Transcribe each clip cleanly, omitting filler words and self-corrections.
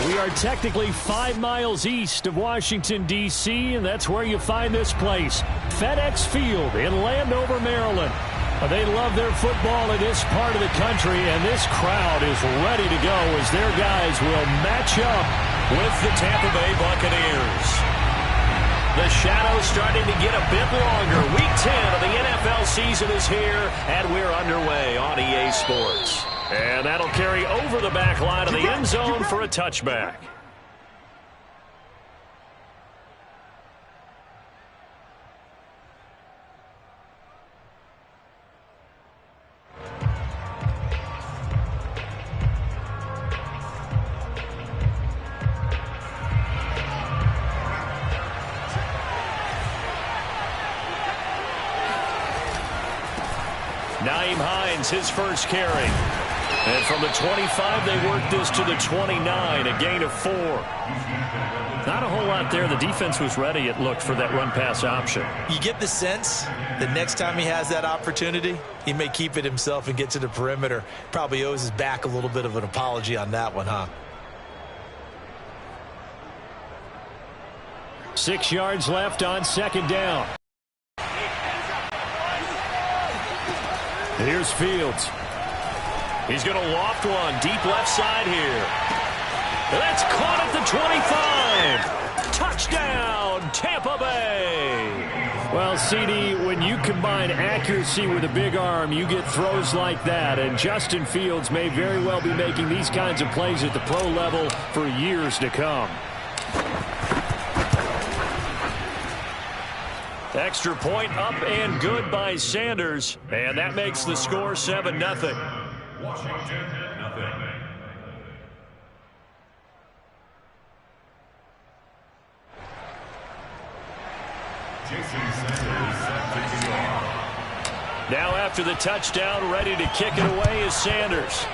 We are technically 5 miles east of Washington, D.C., and that's where you find this place, FedEx Field in Landover, Maryland. They love their football in this part of the country, and this crowd is ready to go as their guys will match up with the Tampa Bay Buccaneers. The shadow's starting to get a bit longer. Week 10 of the NFL season is here, and we're underway on EA Sports. And that'll carry over the back line of the end zone for a touchback. Nyheim Hines, his first carry. And from the 25, they worked this to the 29, a gain of 4. Not a whole lot there. The defense was ready, it looked, for that run-pass option. You get the sense that next time he has that opportunity, he may keep it himself and get to the perimeter. Probably owes his back a little bit of an apology on that one, huh? 6 yards left on second down. Here's Fields. He's going to loft one deep left side here. That's caught at the 25. Touchdown, Tampa Bay. Well, CD, when you combine accuracy with a big arm, you get throws like that. And Justin Fields may very well be making these kinds of plays at the pro level for years to come. Extra point up and good by Sanders. And that makes the score 7-0. Washington, nothing. Now after the touchdown, ready to kick it away is Sanders.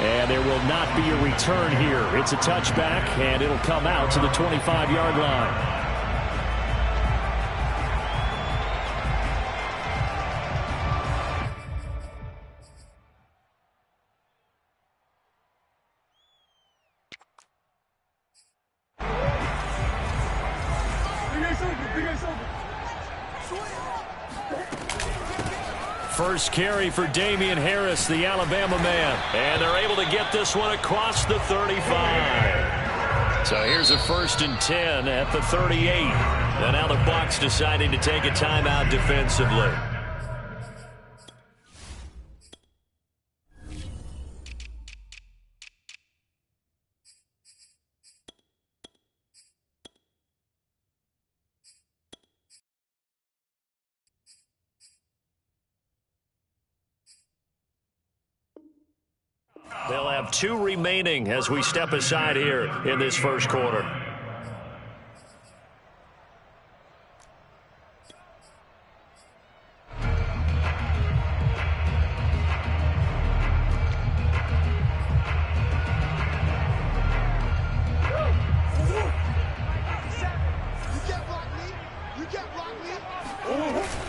And there will not be a return here. It's a touchback, and it'll come out to the 25-yard line. First carry for Damian Harris, the Alabama man. And they're able to get this one across the 35. So here's a 1st and 10 at the 38. And now the Bucs deciding to take a timeout defensively. They'll have 2 remaining as we step aside here in this first quarter.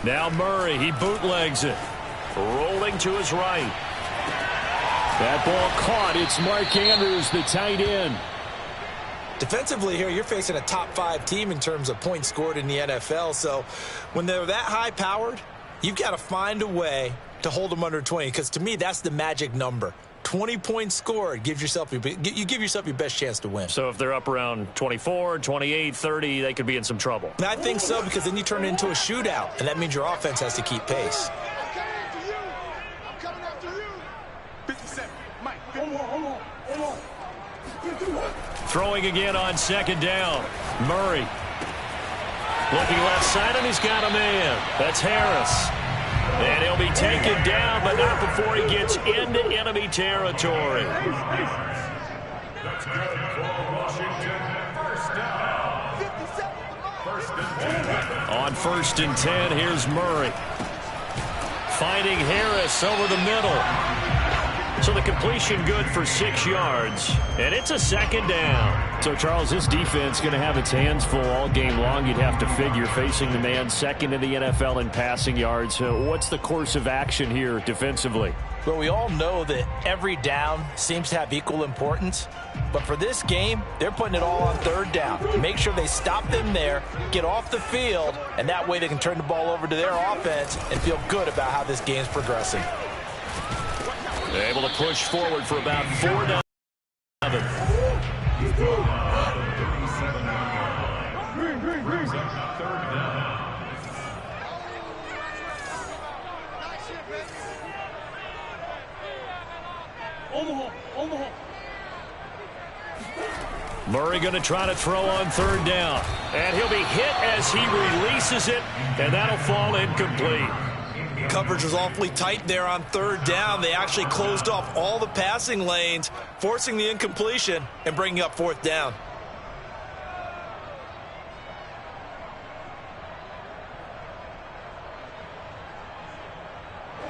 Now Murray, he bootlegs it. Rolling to his right. That ball caught. It's Mark Andrews, the tight end. Defensively here, you're facing a top 5 team in terms of points scored in the NFL. So when they're that high-powered, you've got to find a way to hold them under 20. Because to me, that's the magic number. 20 points scored, you give yourself your best chance to win. So if they're up around 24, 28, 30, they could be in some trouble. I think so, because then you turn it into a shootout, and that means your offense has to keep pace. Throwing again on second down. Murray. Looking left side, and he's got a man. That's Harris. And he'll be taken down, but not before he gets into enemy territory. That's good for Washington. First down. 1st and 10. On 1st and 10, here's Murray. Finding Harris over the middle. So the completion good for 6 yards. And it's a 2nd down. So, Charles, this defense going to have its hands full all game long, you'd have to figure, facing the man second in the NFL in passing yards. What's the course of action here defensively? Well, we all know that every down seems to have equal importance. But for this game, they're putting it all on third down. Make sure they stop them there, get off the field, and that way they can turn the ball over to their offense and feel good about how this game's progressing. They're able to push forward for about 4 down. Murray going to try to throw on third down. And he'll be hit as he releases it, and that'll fall incomplete. Coverage was awfully tight there on third down. They actually closed off all the passing lanes, forcing the incompletion and bringing up fourth down.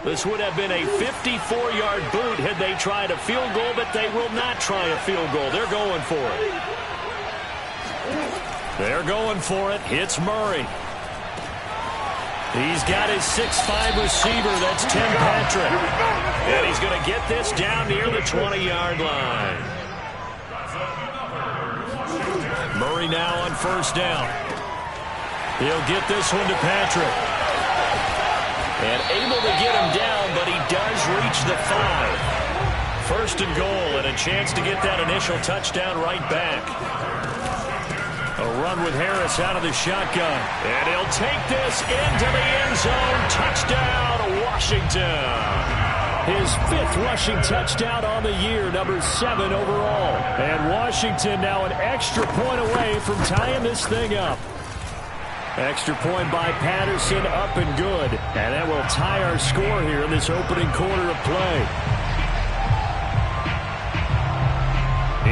This would have been a 54-yard boot had they tried a field goal, but they will not try a field goal. They're going for it. They're going for it. Hits Murray. He's got his 6'5" receiver. That's Tim Patrick. And he's going to get this down near the 20-yard line. Murray now on first down. He'll get this one to Patrick. And able to get him down, but he does reach the 5. First and goal, and a chance to get that initial touchdown right back. A run with Harris out of the shotgun. And he'll take this into the end zone. Touchdown, Washington. His 5th rushing touchdown on the year, number 7 overall. And Washington now an extra point away from tying this thing up. Extra point by Patterson, up and good. And that will tie our score here in this opening quarter of play.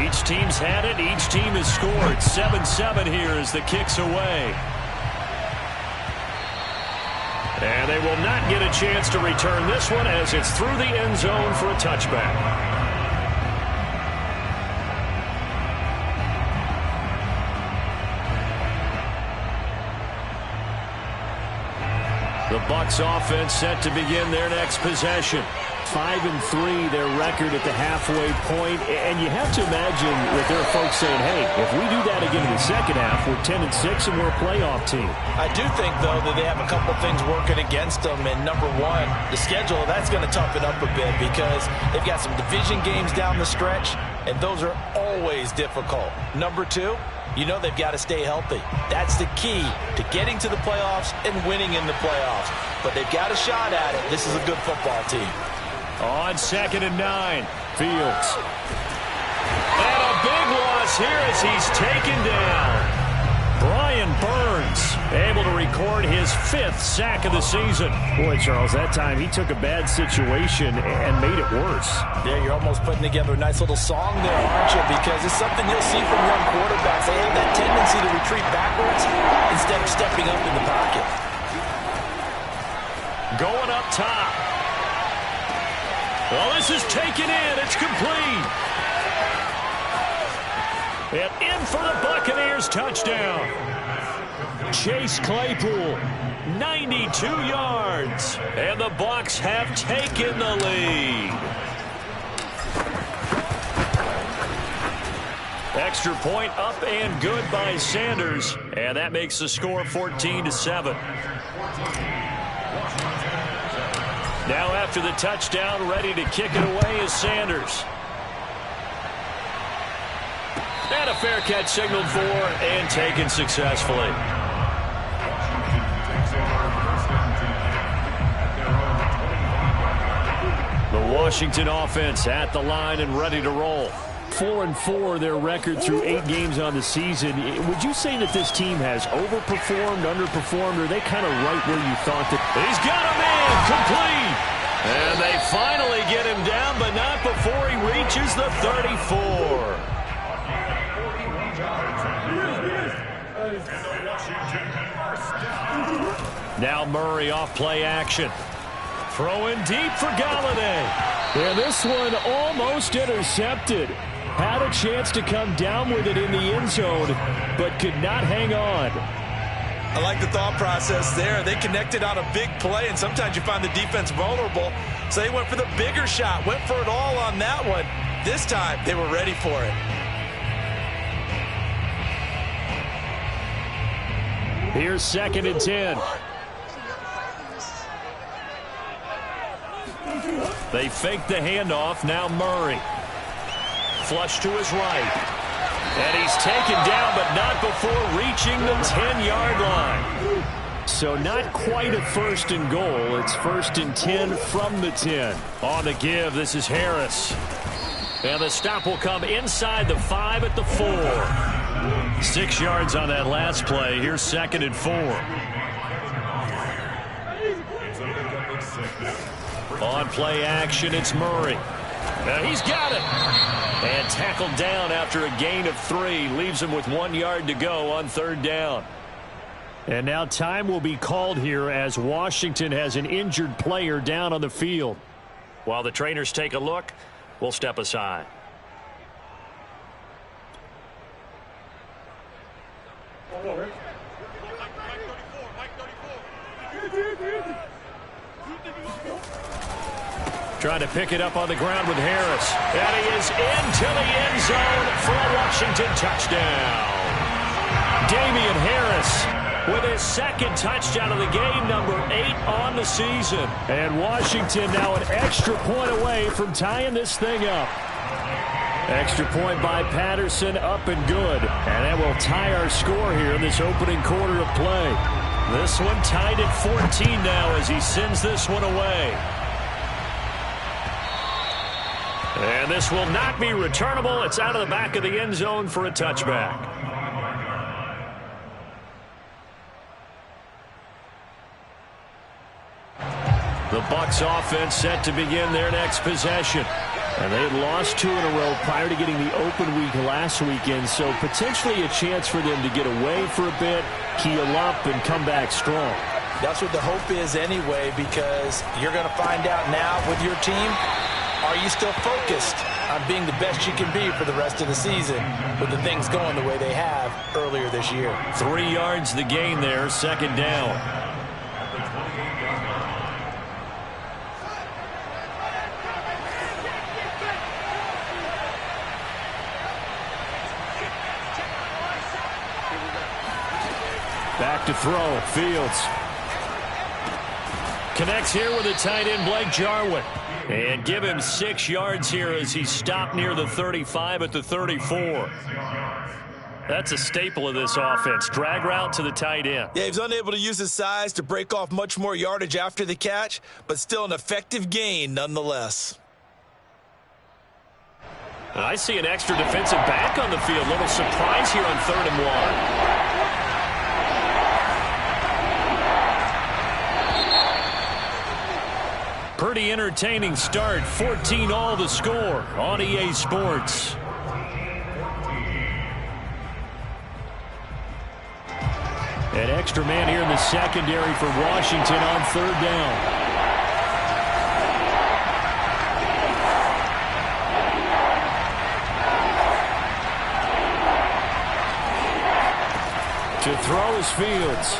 Each team's had it. Each team has scored. 7-7 here as the kick's away. And they will not get a chance to return this one as it's through the end zone for a touchback. The Bucs offense set to begin their next possession. 5-3 their record at the halfway point. And you have to imagine that there are folks saying, hey, if we do that again in the second half, we're 10-6 and we're a playoff team. I do think, though, that they have a couple things working against them. And number one, the schedule, that's going to toughen up a bit because they've got some division games down the stretch, and those are always difficult. Number two, you know they've got to stay healthy. That's the key to getting to the playoffs and winning in the playoffs. But they've got a shot at it. This is a good football team. On 2nd and 9, Fields. And a big loss here as he's taken down. Brian Burns able to record his 5th sack of the season. Boy, Charles, that time he took a bad situation and made it worse. Yeah, you're almost putting together a nice little song there, aren't you? Because it's something you'll see from young quarterbacks. They have that tendency to retreat backwards instead of stepping up in the pocket. Going up top. Well, this is taken in. It's complete. And in for the Buccaneers touchdown. Chase Claypool, 92 yards. And the Bucs have taken the lead. Extra point up and good by Sanders. And that makes the score 14-7. Now after the touchdown, ready to kick it away is Sanders. And a fair catch signaled for and taken successfully. The Washington offense at the line and ready to roll. 4-4 their record through 8 games on the season. Would you say that this team has overperformed, underperformed, or are they kind of right where you thought that? He's got a man complete. And they finally get him down, but not before he reaches the 34. Now Murray off play action. Throwing deep for Galladay. And this one almost intercepted. Had a chance to come down with it in the end zone, but could not hang on. I like the thought process there. They connected on a big play, and sometimes you find the defense vulnerable. So they went for the bigger shot, went for it all on that one. This time, they were ready for it. Here's 2nd and 10. They fake the handoff. Now Murray. Flush to his right. And he's taken down, but not before reaching the 10-yard line. So not quite a 1st and goal. It's 1st and 10 from the 10. On the give, this is Harris. And the stop will come inside the 5 at the 4. 6 yards on that last play. Here's 2nd and 4. On play action, it's Murray. Now he's got it. And tackled down after a gain of 3. Leaves him with 1 yard to go on 3rd down. And now time will be called here as Washington has an injured player down on the field. While the trainers take a look, we'll step aside. Trying to pick it up on the ground with Harris. And he is into the end zone for a Washington touchdown. Damian Harris with his 2nd touchdown of the game, number 8 on the season. And Washington now an extra point away from tying this thing up. Extra point by Patterson, up and good. And that will tie our score here in this opening quarter of play. This one tied at 14 now as he sends this one away. And this will not be returnable. It's out of the back of the end zone for a touchback. The Bucs offense set to begin their next possession. And they had lost 2 in a row prior to getting the open week last weekend, so potentially a chance for them to get away for a bit, keel up, and come back strong. That's what the hope is anyway, because you're going to find out now with your team, are you still focused on being the best you can be for the rest of the season with the things going the way they have earlier this year? 3 yards the gain there, 2nd down. Back to throw. Fields. Connects here with a tight end, Blake Jarwin. And give him 6 yards here as he stopped near the 35 at the 34. That's a staple of this offense. Drag route to the tight end. Yeah, he was unable to use his size to break off much more yardage after the catch, but still an effective gain nonetheless. And I see an extra defensive back on the field. Little surprise here on 3rd and 1. Pretty entertaining start. 14 all the score on EA Sports. An extra man here in the secondary for Washington on 3rd down. To throw is Fields.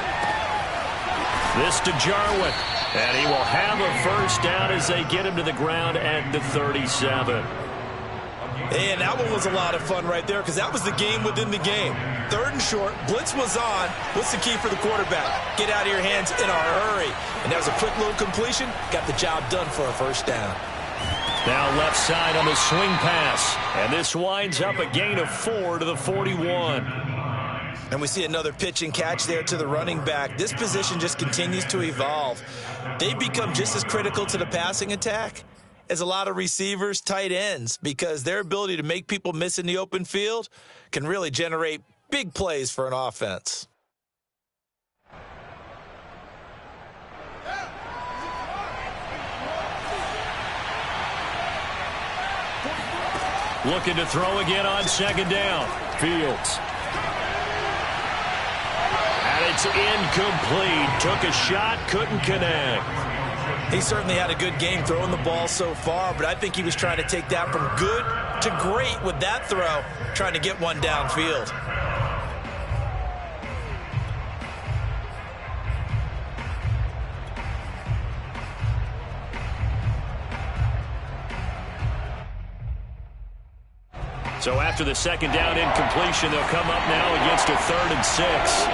This to Jarwin. And he will have a 1st down as they get him to the ground at the 37. And that one was a lot of fun right there because that was the game within the game. 3rd and short, blitz was on. What's the key for the quarterback? Get out of your hands in a hurry. And that was a quick little completion. Got the job done for a 1st down. Now left side on the swing pass. And this winds up a gain of 4 to the 41. And we see another pitch and catch there to the running back. This position just continues to evolve. They become just as critical to the passing attack as a lot of receivers, tight ends, because their ability to make people miss in the open field can really generate big plays for an offense. Looking to throw again on 2nd down. Fields. And it's incomplete. Took a shot, couldn't connect. He certainly had a good game throwing the ball so far, but I think he was trying to take that from good to great with that throw, trying to get one downfield. So after the second down incompletion, they'll come up now against a 3rd and 6.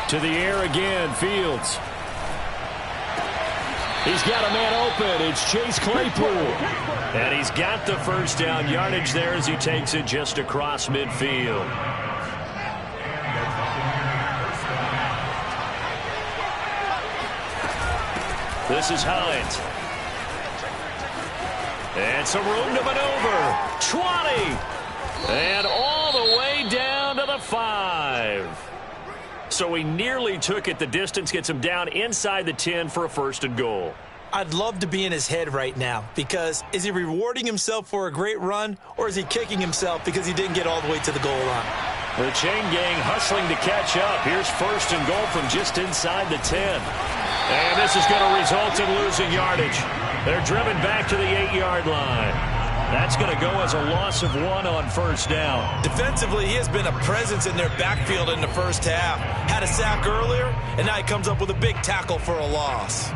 To the air again, Fields. He's got a man open. It's Chase Claypool. And he's got the first down yardage there as he takes it just across midfield. This is Hines. And some room to maneuver. 20. And all the way down to the 5. So he nearly took it the distance, gets him down inside the 10 for a 1st and goal. I'd love to be in his head right now, because is he rewarding himself for a great run, or is he kicking himself because he didn't get all the way to the goal line? The chain gang hustling to catch up. Here's 1st and goal from just inside the 10. And this is going to result in losing yardage. They're driven back to the 8-yard line. That's going to go as a loss of 1 on 1st down. Defensively, he has been a presence in their backfield in the first half. Had a sack earlier, and now he comes up with a big tackle for a loss.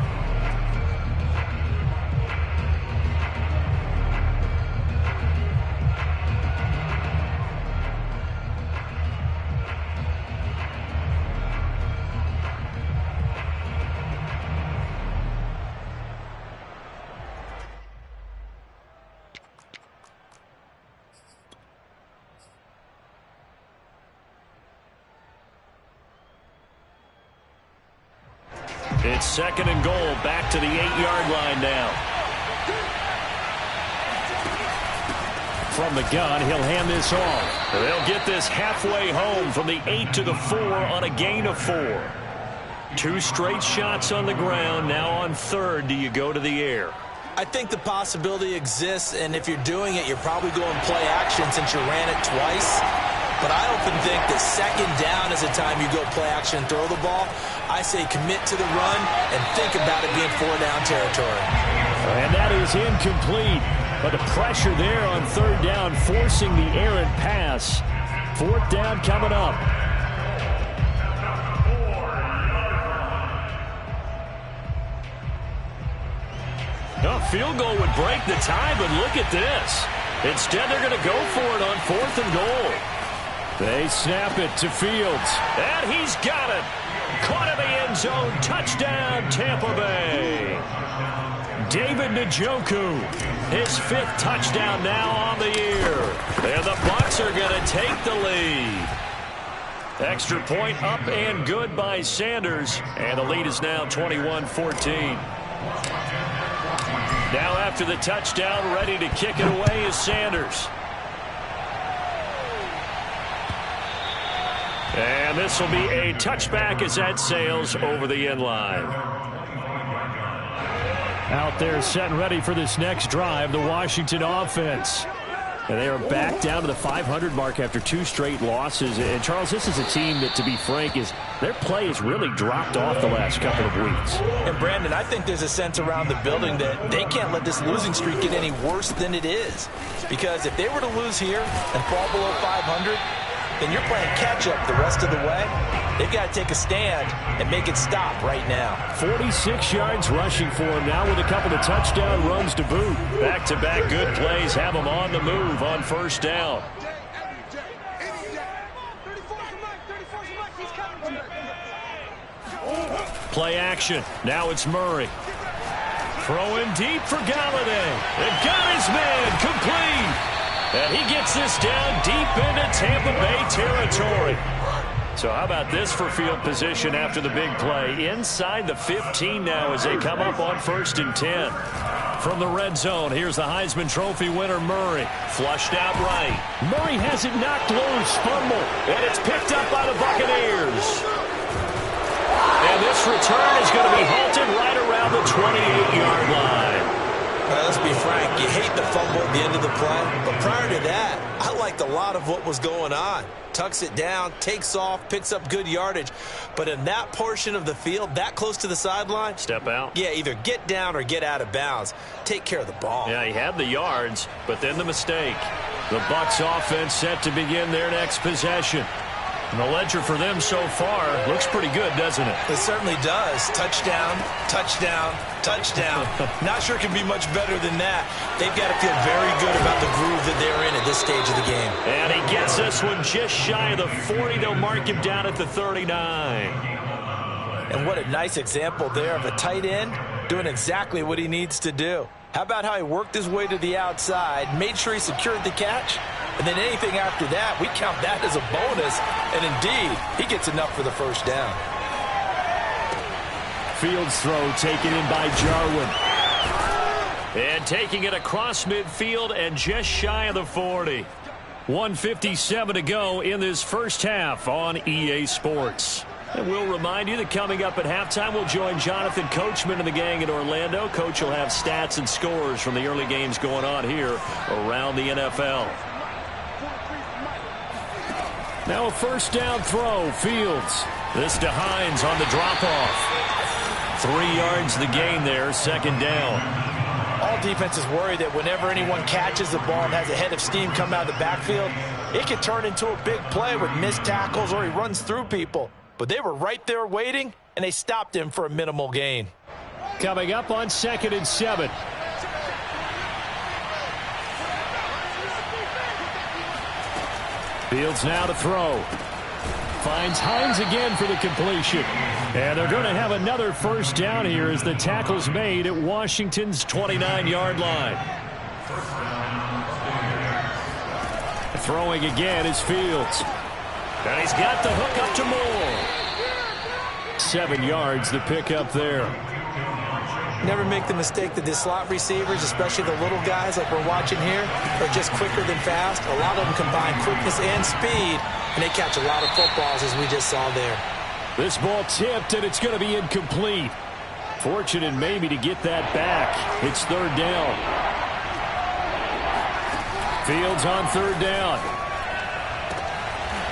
It's 2nd and goal, back to the 8-yard line now. From the gun, he'll hand this off. They'll get this halfway home from the 8 to the 4 on a gain of 4. 2 straight shots on the ground. Now on 3rd, do you go to the air? I think the possibility exists, and if you're doing it, you're probably going play action since you ran it twice. But I often think that 2nd down is the time you go play action and throw the ball. I say commit to the run and think about it being 4-down territory. And that is incomplete. But the pressure there on 3rd down, forcing the errant pass. 4th down coming up. A field goal would break the tie, but look at this. Instead, they're going to go for it on 4th and goal. They snap it to Fields. And he's got it. Caught in the end zone. Touchdown, Tampa Bay. David Njoku. His 5th touchdown now on the year. And the Bucs are going to take the lead. Extra point up and good by Sanders. And the lead is now 21-14. Now after the touchdown, ready to kick it away is Sanders. And this will be a touchback as that sails over the end line. Out there set and ready for this next drive, the Washington offense. And they are back down to the 500 mark after 2 straight losses. And, Charles, this is a team that, to be frank, their play has really dropped off the last couple of weeks. And, Brandon, I think there's a sense around the building that they can't let this losing streak get any worse than it is. Because if they were to lose here and fall below 500, then you're playing catch-up the rest of the way. They've got to take a stand and make it stop right now. 46 yards rushing for him now with a couple of touchdown runs to boot. Back-to-back good plays have him on the move on 1st down. Play action. Now it's Murray. Throwing deep for Galladay. And got his man complete. And he gets this down deep into Tampa Bay territory. So how about this for field position after the big play? Inside the 15 now as they come up on 1st and 10. From the red zone, here's the Heisman Trophy winner, Murray. Flushed out right. Murray has it knocked loose. Fumble. And it's picked up by the Buccaneers. And this return is going to be halted right around the 28-yard line. Let's be frank, you hate the fumble at the end of the play, but prior to that, I liked a lot of what was going on. Tucks it down, takes off, picks up good yardage. But in that portion of the field, that close to the sideline, step out. Yeah, either get down or get out of bounds. Take care of the ball. Yeah, he had the yards, but then the mistake. The Bucs offense set to begin their next possession. And the ledger for them so far looks pretty good, doesn't it? It certainly does. Touchdown, touchdown, touchdown. Not sure it can be much better than that. They've got to feel very good about the groove that they're in at this stage of the game. And he gets this one just shy of the 40. They'll mark him down at the 39. And what a nice example there of a tight end doing exactly what he needs to do. How about how he worked his way to the outside, made sure he secured the catch, and then anything after that, we count that as a bonus. And indeed, he gets enough for the first down. Fields throw taken in by Jarwin. And taking it across midfield and just shy of the 40. 1:57 to go in this first half on EA Sports. And we'll remind you that coming up at halftime, we'll join Jonathan Coachman and the gang in Orlando. Coach will have stats and scores from the early games going on here around the NFL. Now a first down throw, Fields. This to Hines on the drop-off. 3 yards the gain there, second down. All defenses worry that whenever anyone catches the ball and has a head of steam come out of the backfield, it can turn into a big play with missed tackles or he runs through people. But they were right there waiting, and they stopped him for a minimal gain. Coming up on 2nd and 7. Fields now to throw. Finds Hines again for the completion. And they're going to have another first down here as the tackle's made at Washington's 29-yard line. Throwing again is Fields. And he's got the hook up to Moore. 7 yards the pick up there. Never make the mistake that the slot receivers, especially the little guys like we're watching here, are just quicker than fast. A lot of them combine quickness and speed, and they catch a lot of footballs as we just saw there. This ball tipped, and it's going to be incomplete. Fortunate maybe to get that back. It's third down. Fields on third down.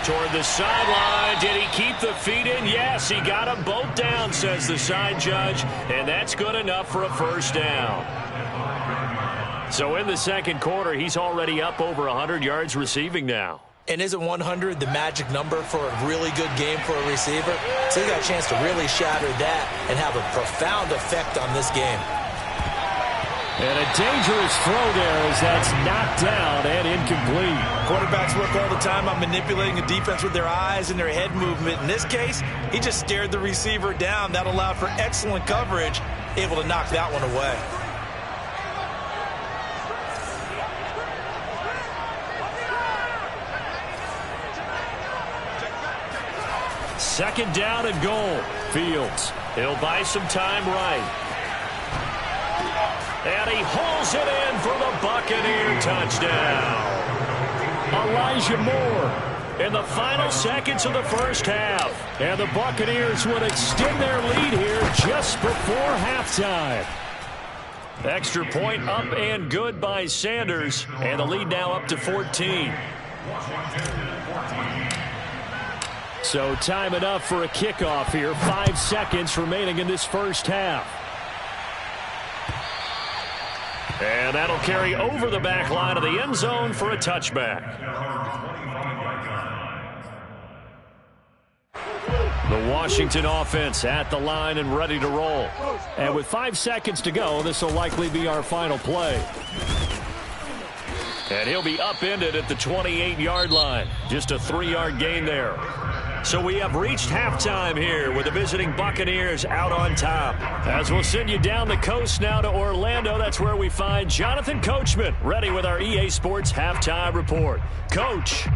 Toward the sideline. Did he keep the feet in? Yes, he got them both down, says the side judge, and that's good enough for a first down. So in the second quarter, he's already up over 100 yards receiving now. And isn't 100 the magic number for a really good game for a receiver? So he got a chance to really shatter that and have a profound effect on this game. And a dangerous throw there as that's knocked down and incomplete. Quarterbacks work all the time on manipulating a defense with their eyes and their head movement. In this case, he just stared the receiver down. That allowed for excellent coverage, able to knock that one away. Second down and goal. Fields. He'll buy some time right. And he hauls it in for the Buccaneer touchdown. Elijah Moore in the final seconds of the first half. And the Buccaneers would extend their lead here just before halftime. Extra point up and good by Sanders. And the lead now up to 14. So time enough for a kickoff here. 5 seconds remaining in this first half. And that'll carry over the back line of the end zone for a touchback. The Washington offense at the line and ready to roll. And with 5 seconds to go, this will likely be our final play. And he'll be upended at the 28-yard line. Just a 3-yard gain there. So we have reached halftime here with the visiting Buccaneers out on top. As we'll send you down the coast now to Orlando, that's where we find Jonathan Coachman ready with our EA Sports halftime report. Coach.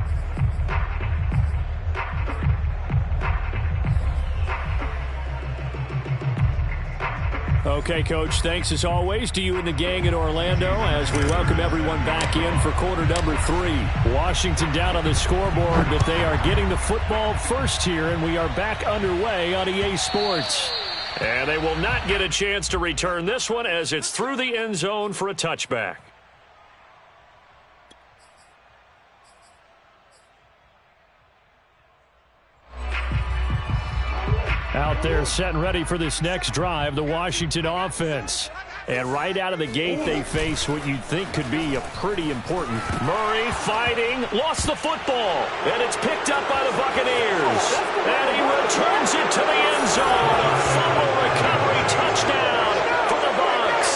Okay, Coach, thanks as always to you and the gang in Orlando as we welcome everyone back in for quarter number 3. Washington down on the scoreboard, but they are getting the football first here, and we are back underway on EA Sports. And they will not get a chance to return this one as it's through the end zone for a touchback. Out there set and ready for this next drive, the Washington offense. And right out of the gate, they face what you'd think could be a pretty important. Murray fighting, lost the football, and it's picked up by the Buccaneers. And he returns it to the end zone. A fumble recovery touchdown for the Bucs.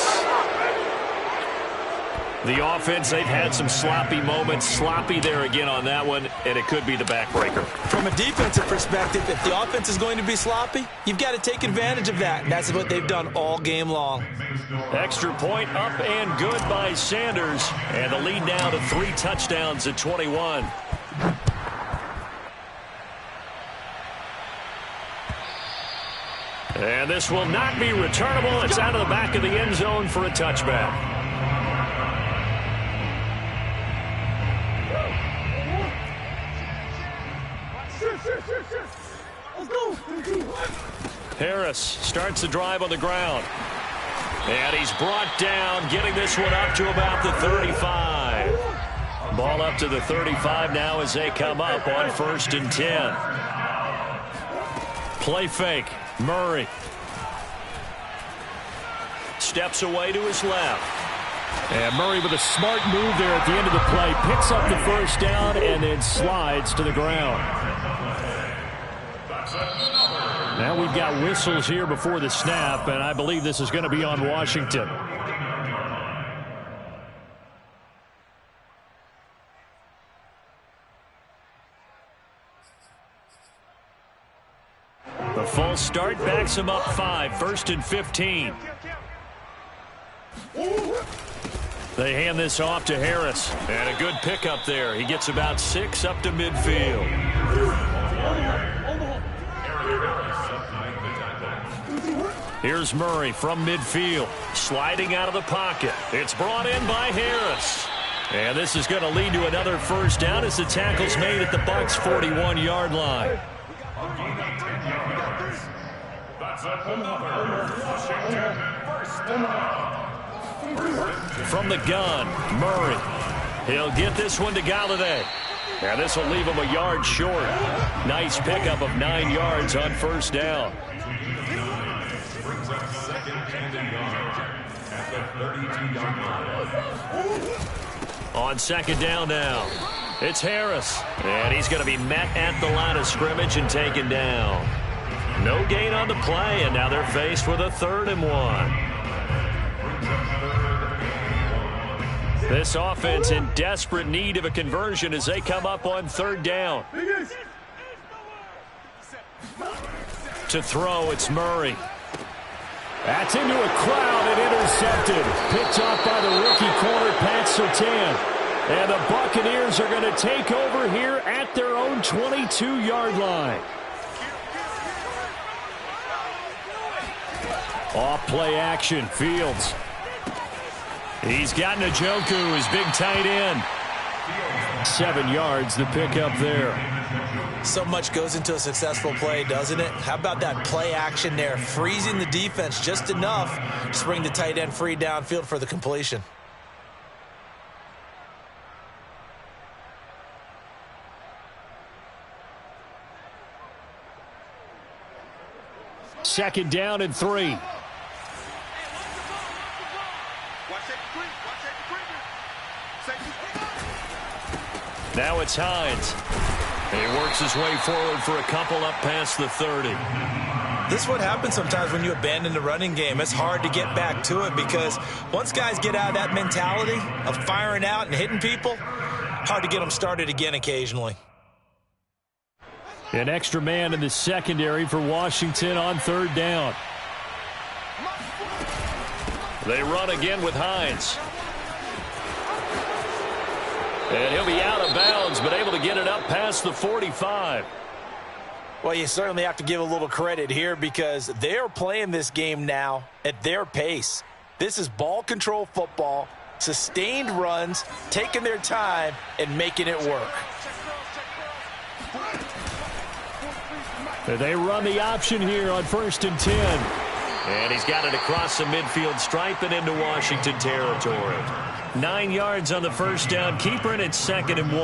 The offense, they've had some sloppy moments. Sloppy there again on that one, and it could be the backbreaker. From a defensive perspective, if the offense is going to be sloppy, you've got to take advantage of that. And that's what they've done all game long. Extra point up and good by Sanders. And the lead now to 3 touchdowns at 21. And this will not be returnable. It's out of the back of the end zone for a touchback. Harris starts the drive on the ground. And he's brought down, getting this one up to about the 35. Ball up to the 35 now as they come up on 1st and 10. Play fake. Murray. Steps away to his left. And Murray with a smart move there at the end of the play. Picks up the first down and then slides to the ground. Now we've got whistles here before the snap, and I believe this is going to be on Washington. The false start backs him up 5, 1st and 15. They hand this off to Harris, and a good pickup there. He gets about 6 up to midfield. Here's Murray from midfield, sliding out of the pocket. It's brought in by Harris. And this is going to lead to another first down as the tackle's made at the Bucs' 41-yard line. From the gun, Murray. He'll get this one to Galladay. And this will leave him a yard short. Nice pickup of 9 yards on first down. On second down now, it's Harris. And he's going to be met at the line of scrimmage and taken down. No gain on the play, and now they're faced with a 3rd and 1. This offense in desperate need of a conversion as they come up on 3rd down. To throw, it's Murray. That's into a crowd and intercepted. Picked off by the rookie corner, Pat Surtain. And the Buccaneers are going to take over here at their own 22-yard line. Off play action, Fields. He's got Njoku, his big tight end. 7 yards, the pickup there. So much goes into a successful play, doesn't it? How about that play action there? Freezing the defense just enough to bring the tight end free downfield for the completion. Second down and 3. Now it's Hines. He works his way forward for a couple up past the 30. This is what happens sometimes when you abandon the running game. It's hard to get back to it because once guys get out of that mentality of firing out and hitting people, hard to get them started again occasionally. An extra man in the secondary for Washington on 3rd down. They run again with Hines. And he'll be out of bounds, but able to get it up past the 45. Well, you certainly have to give a little credit here because they're playing this game now at their pace. This is ball control football, sustained runs, taking their time and making it work. They run the option here on 1st and 10. And he's got it across the midfield stripe and into Washington territory. 9 yards on the first down keeper, and it's 2nd and 1.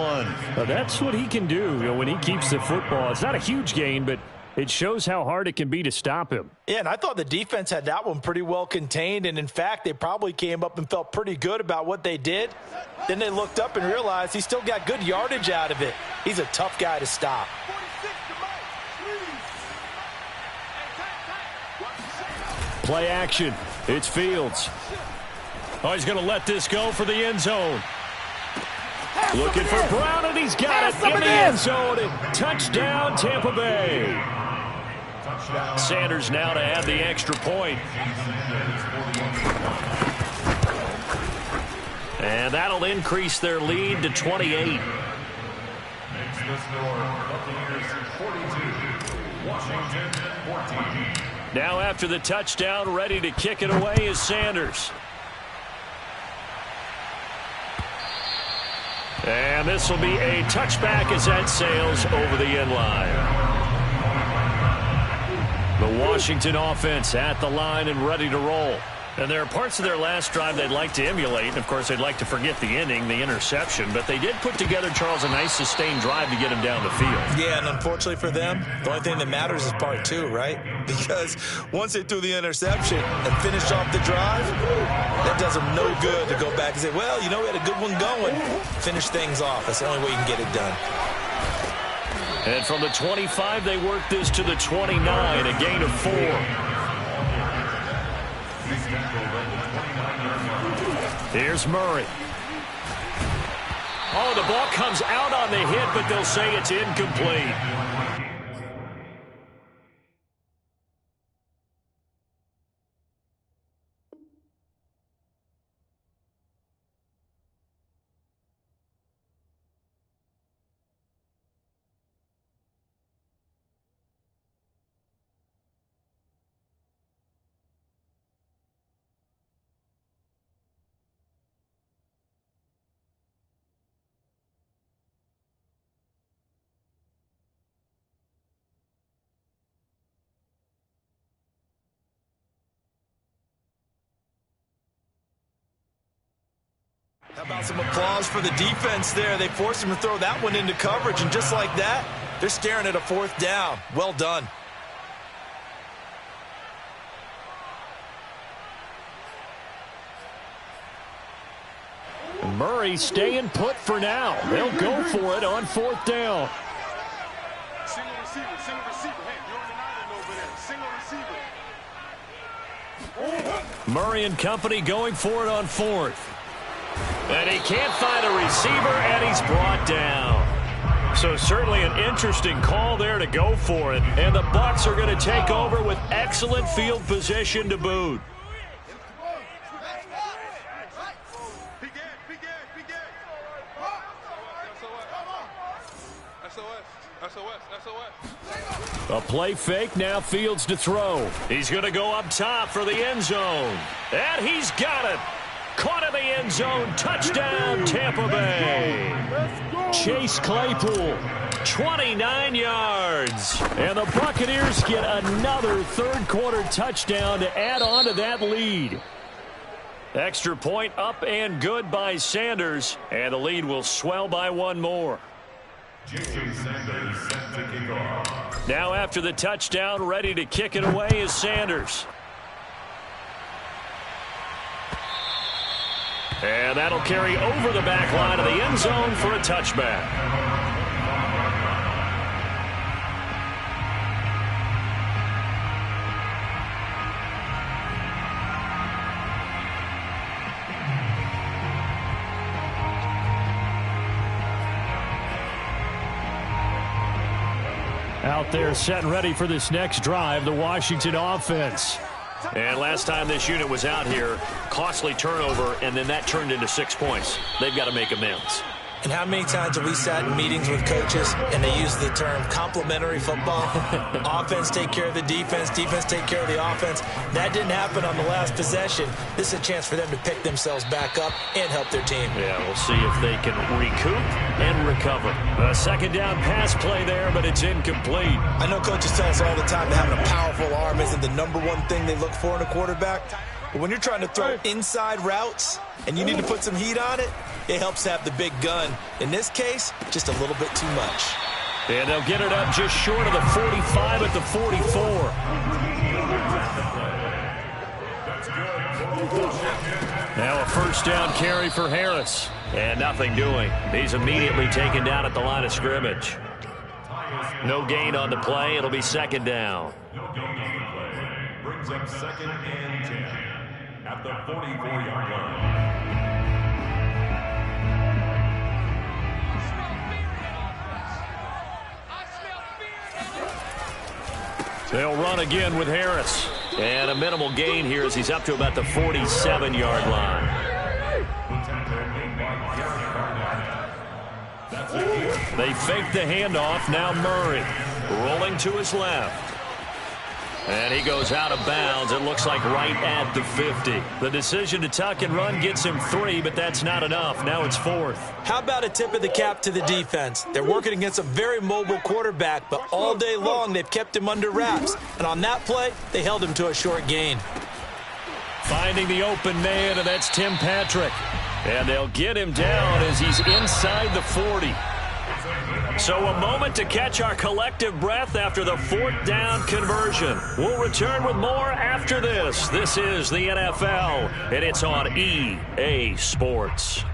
Well, that's what he can do, when he keeps the football. It's not a huge gain, but it shows how hard it can be to stop him. Yeah, and I thought the defense had that one pretty well contained, and in fact, they probably came up and felt pretty good about what they did. Then they looked up and realized he still got good yardage out of it. He's a tough guy to stop. Play action. It's Fields. Oh, he's going to let this go for the end zone. Looking for Brown, and he's got it in the end zone. And touchdown, Tampa Bay. Sanders now to add the extra point. And that'll increase their lead to 28. Now after the touchdown, ready to kick it away is Sanders. And this will be a touchback as that sails over the end line. The Washington offense at the line and ready to roll. And there are parts of their last drive they'd like to emulate. Of course, they'd like to forget the inning, the interception. But they did put together, Charles, a nice sustained drive to get him down the field. Yeah, and unfortunately for them, the only thing that matters is part 2, right? Because once they threw the interception and finished off the drive, that does them no good to go back and say, well, we had a good one going. Finish things off. That's the only way you can get it done. And from the 25, they work this to the 29, a gain of 4. Here's Murray. Oh, the ball comes out on the hit, but they'll say it's incomplete. How about some applause for the defense there? They forced him to throw that one into coverage, and just like that, they're staring at a 4th down. Well done. Murray staying put for now. They'll go for it on 4th down. Single receiver. Hey, you're on the island over there. Single receiver. Murray and company going for it on 4th. And he can't find a receiver, and he's brought down. So certainly an interesting call there to go for it. And the Bucs are going to take over with excellent field position to boot. A play fake, now Fields to throw. He's going to go up top for the end zone. And he's got it. Caught in the end zone. Touchdown, Tampa Bay. Chase Claypool, 29 yards. And the Buccaneers get another third-quarter touchdown to add on to that lead. Extra point up and good by Sanders. And the lead will swell by one more. Now after the touchdown, ready to kick it away is Sanders. And that'll carry over the back line of the end zone for a touchback. Out there set and ready for this next drive, the Washington offense. And last time this unit was out here, costly turnover, and then that turned into 6 points. They've got to make amends. And how many times have we sat in meetings with coaches and they use the term complementary football? Offense take care of the defense, defense take care of the offense. That didn't happen on the last possession. This is a chance for them to pick themselves back up and help their team. Yeah, we'll see if they can recoup and recover. A second down pass play there, but it's incomplete. I know coaches tell us all the time that having a powerful arm isn't the number one thing they look for in a quarterback. But when you're trying to throw inside routes and you need to put some heat on it, it helps have the big gun. In this case, just a little bit too much. And they'll get it up just short of the 45 at the 44. Now a first down carry for Harris. And nothing doing. He's immediately taken down at the line of scrimmage. No gain on the play. It'll be second down. No gain on the play. Brings up 2nd and 10 at the 44-yard line. They'll run again with Harris. And a minimal gain here as he's up to about the 47-yard line. They fake the handoff. Now Murray rolling to his left. And he goes out of bounds. It looks like right at the 50. The decision to tuck and run gets him 3, but that's not enough. Now it's 4th. How about a tip of the cap to the defense? They're working against a very mobile quarterback, but all day long they've kept him under wraps. And on that play, they held him to a short gain. Finding the open man, and that's Tim Patrick. And they'll get him down as he's inside the 40. So a moment to catch our collective breath after the 4th down conversion. We'll return with more after this. This is the NFL, and it's on EA Sports.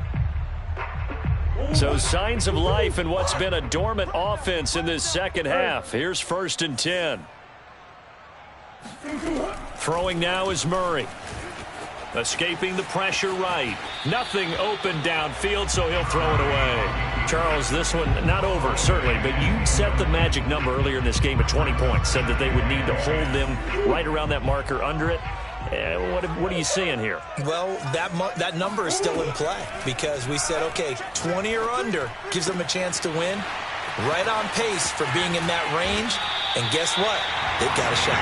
So signs of life in what's been a dormant offense in this second half. Here's 1st and 10. Throwing now is Murray. Escaping the pressure right. Nothing open downfield, so he'll throw it away. Charles, this one not over, certainly, but you set the magic number earlier in this game at 20 points. Said that they would need to hold them right around that marker under it. What are you seeing here? Well, that number is still in play because we said, okay, 20 or under gives them a chance to win. Right on pace for being in that range. And guess what? They've got a shot.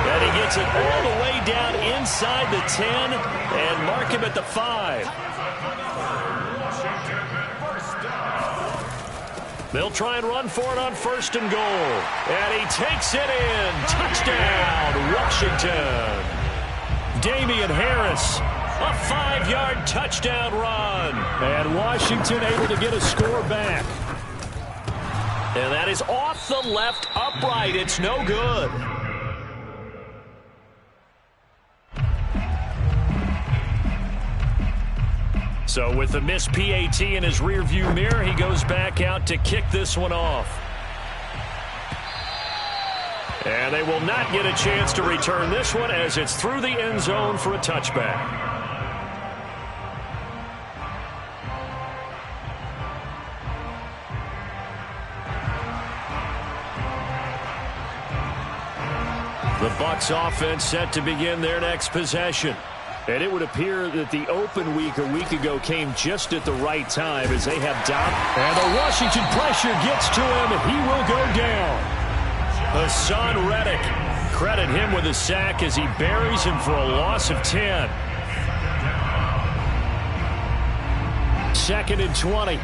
And he gets it all the way down inside the 10 and mark him at the 5. They'll try and run for it on 1st and goal. And he takes it in. Touchdown, Washington. Damian Harris, a 5-yard touchdown run. And Washington able to get a score back. And that is off the left upright. It's no good. So with the missed PAT in his rearview mirror, he goes back out to kick this one off. And they will not get a chance to return this one as it's through the end zone for a touchback. The Bucs offense set to begin their next possession. And it would appear that the open week a week ago came just at the right time as they have and the Washington pressure gets to him. He will go down. Hassan Reddick, credit him with a sack as he buries him for a loss of 10. 2nd and 20.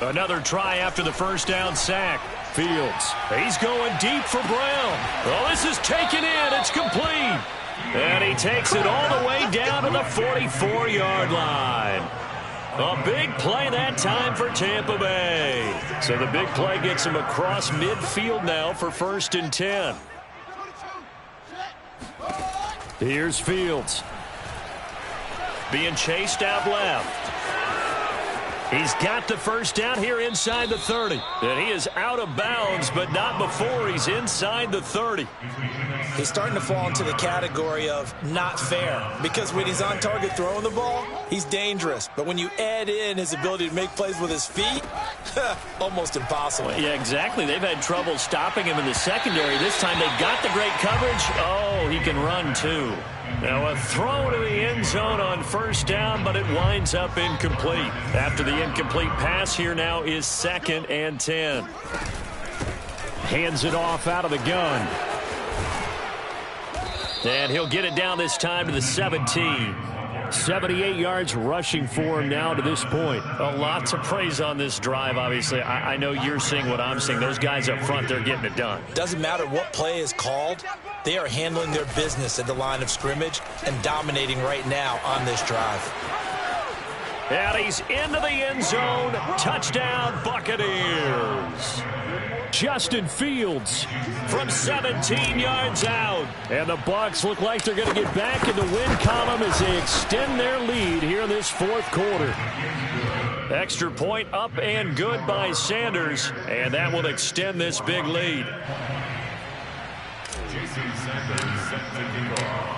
Another try after the first down sack. Fields. He's going deep for Brown. Oh, this is taken in. It's complete. And he takes it all the way down to the 44-yard line. A big play that time for Tampa Bay. So the big play gets him across midfield now for 1st and 10. Here's Fields. Being chased out left. He's got the first down here inside the 30. And he is out of bounds, but not before he's inside the 30. He's starting to fall into the category of not fair, because when he's on target throwing the ball, he's dangerous. But when you add in his ability to make plays with his feet, almost impossible. Yeah, exactly. They've had trouble stopping him in the secondary. This time they've got the great coverage. Oh, he can run too. Now a throw to the end zone on first down, but it winds up incomplete. After the incomplete pass, here now is 2nd and 10. Hands it off out of the gun. And he'll get it down this time to the 17. 78 yards rushing for him now to this point. A lot to praise on this drive, obviously. I know you're seeing what I'm seeing. Those guys up front, they're getting it done. Doesn't matter what play is called. They are handling their business at the line of scrimmage and dominating right now on this drive. And he's into the end zone. Touchdown, Buccaneers. Justin Fields from 17 yards out. And the Bucs look like they're going to get back in the win column as they extend their lead here in this 4th quarter. Extra point up and good by Sanders. And that will extend this big lead.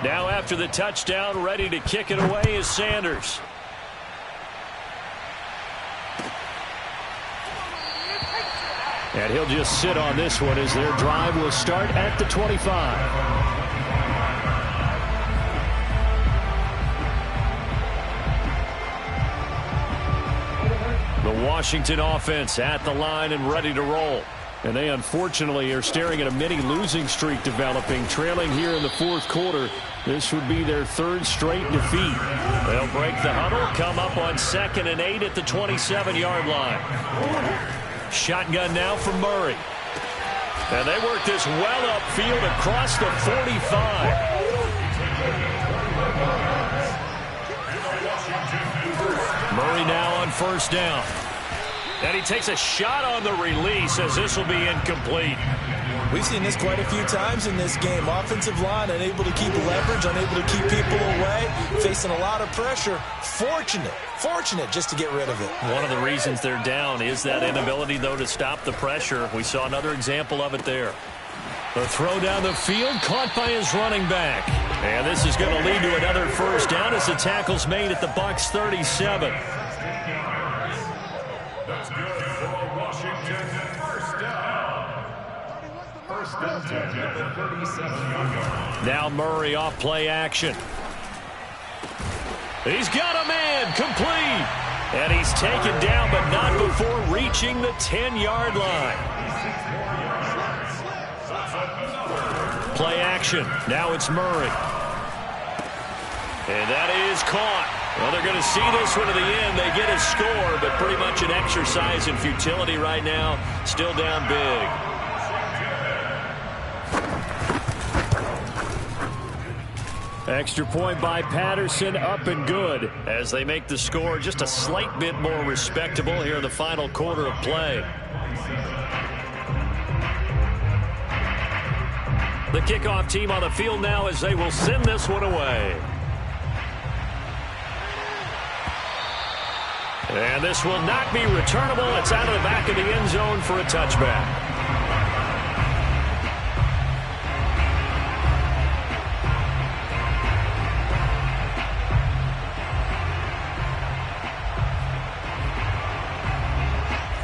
Now after the touchdown, ready to kick it away is Sanders. And he'll just sit on this one as their drive will start at the 25. The Washington offense at the line and ready to roll. And they unfortunately are staring at a mini losing streak developing, trailing here in the 4th quarter. This would be their 3rd straight defeat. They'll break the huddle, come up on 2nd and 8 at the 27-yard line. Shotgun now from Murray. And they work this well upfield across the 45. Murray now on first down. And he takes a shot on the release as this will be incomplete. We've seen this quite a few times in this game. Offensive line unable to keep leverage, unable to keep people away, facing a lot of pressure. Fortunate just to get rid of it. One of the reasons they're down is that inability, though, to stop the pressure. We saw another example of it there. The throw down the field, caught by his running back. And this is going to lead to another first down as the tackle's made at the Bucs 37. That's good for Washington. First down. First and 10 at the 37-yard line. Now Murray off play action. He's got a man, complete. And he's taken down, but not before reaching the 10-yard line. Play action. Now it's Murray. And that is caught. Well, they're going to see this one to the end. They get a score, but pretty much an exercise in futility right now. Still down big. Extra point by Patterson, up and good as they make the score just a slight bit more respectable here in the final quarter of play. The kickoff team on the field now as they will send this one away. And this will not be returnable. It's out of the back of the end zone for a touchback.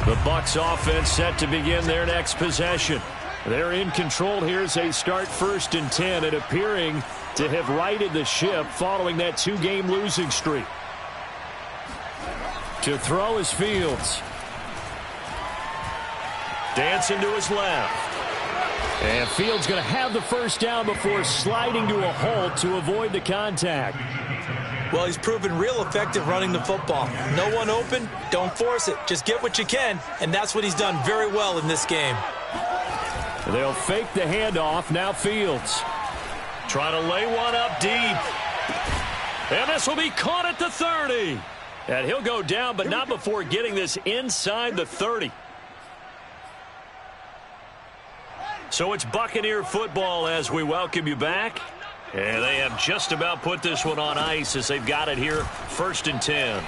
The Bucs offense set to begin their next possession. They're in control here as they start 1st and 10 and appearing to have righted the ship following that 2-game losing streak. To throw is Fields. Dancing to his left. And Fields going to have the first down before sliding to a halt to avoid the contact. Well, he's proven real effective running the football. No one open, don't force it. Just get what you can, and that's what he's done very well in this game. They'll fake the handoff. Now Fields. Trying to lay one up deep. And this will be caught at the 30. And he'll go down, but not before getting this inside the 30. So it's Buccaneer football as we welcome you back. And they have just about put this one on ice as they've got it here, 1st and 10.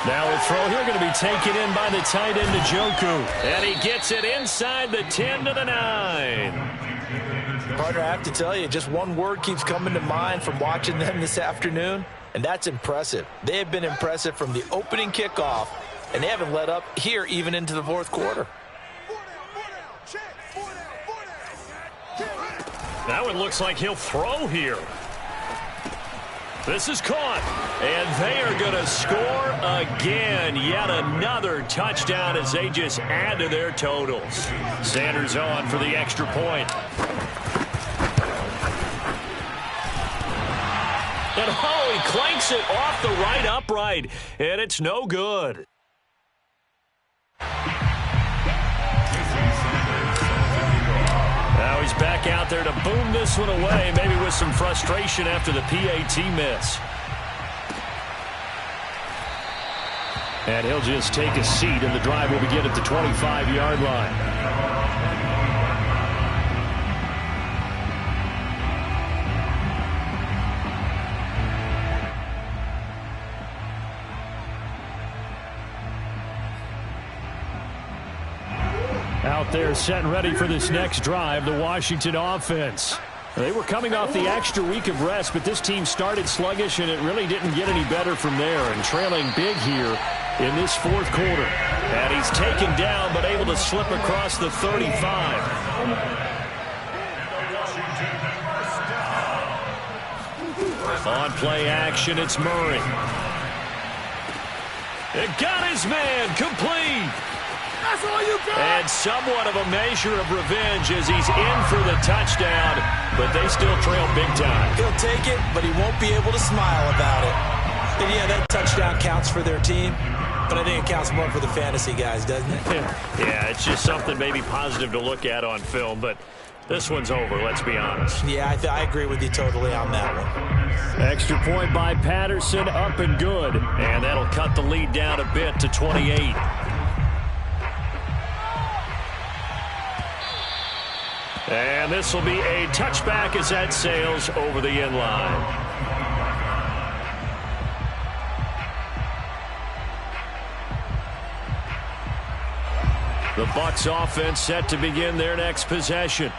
Now a throw here going to be taken in by the tight end, Njoku. And he gets it inside the 10 to the 9. Partner, I have to tell you, just one word keeps coming to mind from watching them this afternoon, and that's impressive. They have been impressive from the opening kickoff, and they haven't let up here even into the fourth quarter. That one looks like he'll throw here. This is caught, and they are going to score again. Yet another touchdown as they just add to their totals. Sanders on for the extra point. And oh, he clanks it off the right upright, and it's no good. Now he's back out there to boom this one away, maybe with some frustration after the PAT miss. And he'll just take a seat, and the drive will begin at the 25-yard line. Out there set and ready for this next drive, the Washington offense. They were coming off the extra week of rest, but this team started sluggish, and it really didn't get any better from there, and trailing big here in this fourth quarter. And he's taken down, but able to slip across the 35. On play action, it's Murray. It got his man, complete. That's all you got. And somewhat of a measure of revenge as he's in for the touchdown, but they still trail big time. He'll take it, but he won't be able to smile about it. And yeah, that touchdown counts for their team, but I think it counts more for the fantasy guys, doesn't it? Yeah, it's just something maybe positive to look at on film, but this one's over, let's be honest. Yeah, I agree with you totally on that one. Extra point by Patterson, up and good. And that'll cut the lead down a bit to 28. And this will be a touchback as that sails over the end line. The Bucs offense set to begin their next possession.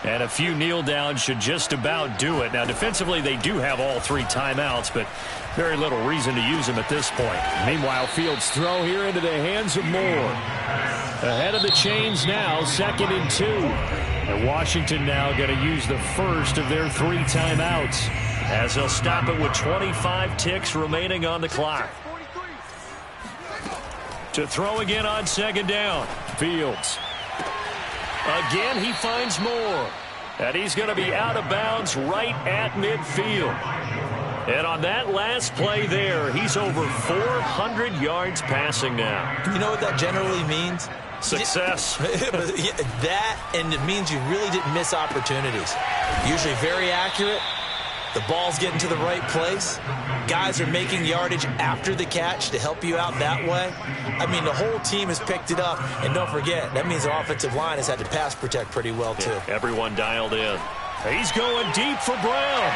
And a few kneel downs should just about do it. Now, defensively, they do have all three timeouts, but very little reason to use them at this point. Meanwhile, Fields' throw here into the hands of Moore. Ahead of the chains now, 2nd and 2. And Washington now going to use the first of their 3 timeouts, as they'll stop it with 25 ticks remaining on the clock. To throw again on 2nd down, Fields. Again, he finds Moore. And he's going to be out of bounds right at midfield. And on that last play there, he's over 400 yards passing now. You know what that generally means? Success. That, and it means you really didn't miss opportunities. Usually very accurate. The ball's getting to the right place. Guys are making yardage after the catch to help you out that way. I mean, the whole team has picked it up. And don't forget, that means the offensive line has had to pass protect pretty well, too. Yeah, everyone dialed in. He's going deep for Brown.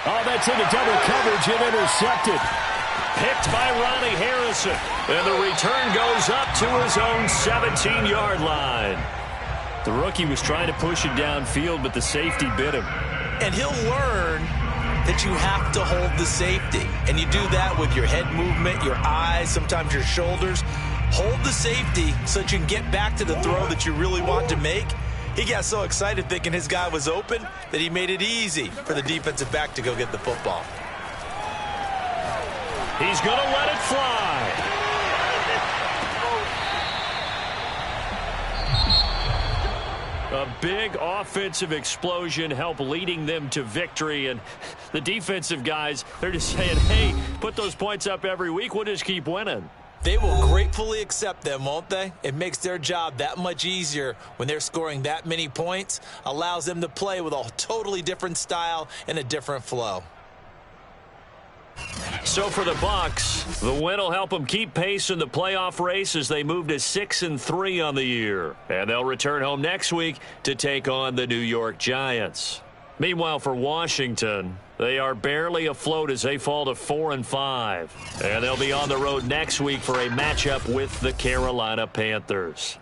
Oh, that's into double coverage and intercepted. Picked by Ronnie Harrison. And the return goes up to his own 17-yard line. The rookie was trying to push it downfield, but the safety bit him. And he'll learn that you have to hold the safety. And you do that with your head movement, your eyes, sometimes your shoulders. Hold the safety so that you can get back to the throw that you really want to make. He got so excited thinking his guy was open that he made it easy for the defensive back to go get the football. He's going to let it fly. A big offensive explosion helped leading them to victory. And the defensive guys, they're just saying, hey, put those points up every week. We'll just keep winning. They will gratefully accept them, won't they? It makes their job that much easier when they're scoring that many points. Allows them to play with a totally different style and a different flow. So for the Bucs, the win will help them keep pace in the playoff race as they move to 6-3 on the year. And they'll return home next week to take on the New York Giants. Meanwhile, for Washington, They are barely afloat as they fall to 4-5. And they'll be on the road next week for a matchup with the Carolina Panthers.